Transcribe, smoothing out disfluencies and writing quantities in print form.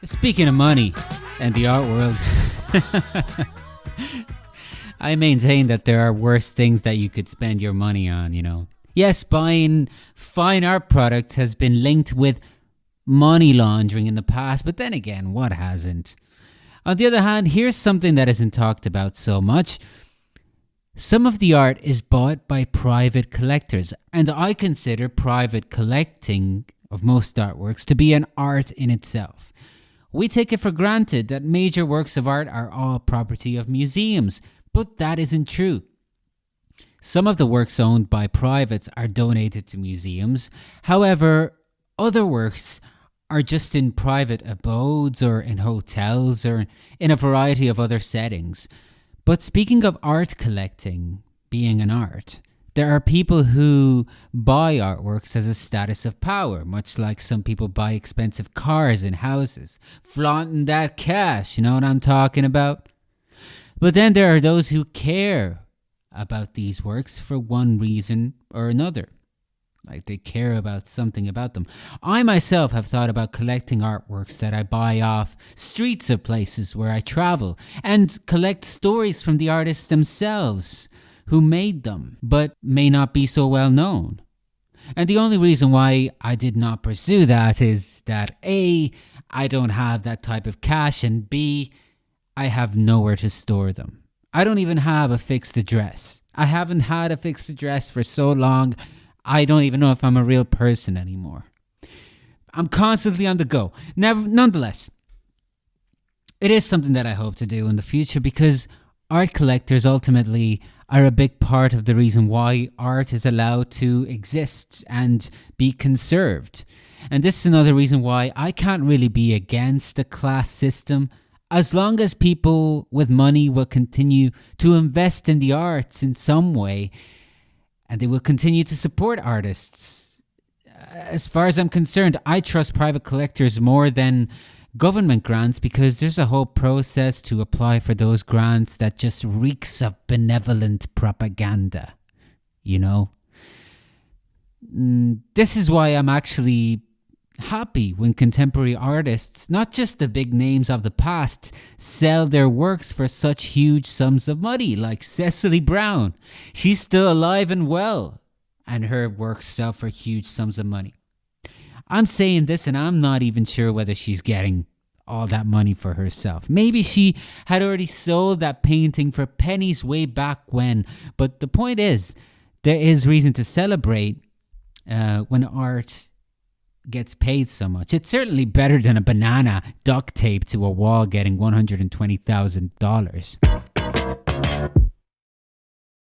Speaking of money and the art world, I maintain that there are worse things that you could spend your money on, you know. Yes, buying fine art products has been linked with money laundering in the past, but then again, what hasn't? On the other hand, here's something that isn't talked about so much. Some of the art is bought by private collectors, and I consider private collecting of most artworks to be an art in itself. We take it for granted that major works of art are all property of museums, but that isn't true. Some of the works owned by privates are donated to museums. However, other works are just in private abodes or in hotels or in a variety of other settings. But speaking of art collecting being an art, there are people who buy artworks as a status of power, much like some people buy expensive cars and houses, flaunting that cash, you know what I'm talking about? But then there are those who care about these works for one reason or another. Like they care about something about them. I myself have thought about collecting artworks that I buy off streets of places where I travel and collect stories from the artists themselves who made them, but may not be so well known. And the only reason why I did not pursue that is that A, I don't have that type of cash, and B, I have nowhere to store them. I don't even have a fixed address. I haven't had a fixed address for so long, I don't even know if I'm a real person anymore. I'm constantly on the go. Nonetheless, it is something that I hope to do in the future because art collectors ultimately are a big part of the reason why art is allowed to exist and be conserved. And this is another reason why I can't really be against the class system as long as people with money will continue to invest in the arts in some way and they will continue to support artists. As far as I'm concerned, I trust private collectors more than government grants because there's a whole process to apply for those grants that just reeks of benevolent propaganda, you know? This is why I'm actually happy when contemporary artists, not just the big names of the past, sell their works for such huge sums of money, like Cecily Brown. She's still alive and well, and her works sell for huge sums of money. I'm saying this and I'm not even sure whether she's getting all that money for herself. Maybe she had already sold that painting for pennies way back when. But the point is, there is reason to celebrate when art gets paid so much. It's certainly better than a banana duct taped to a wall getting $120,000.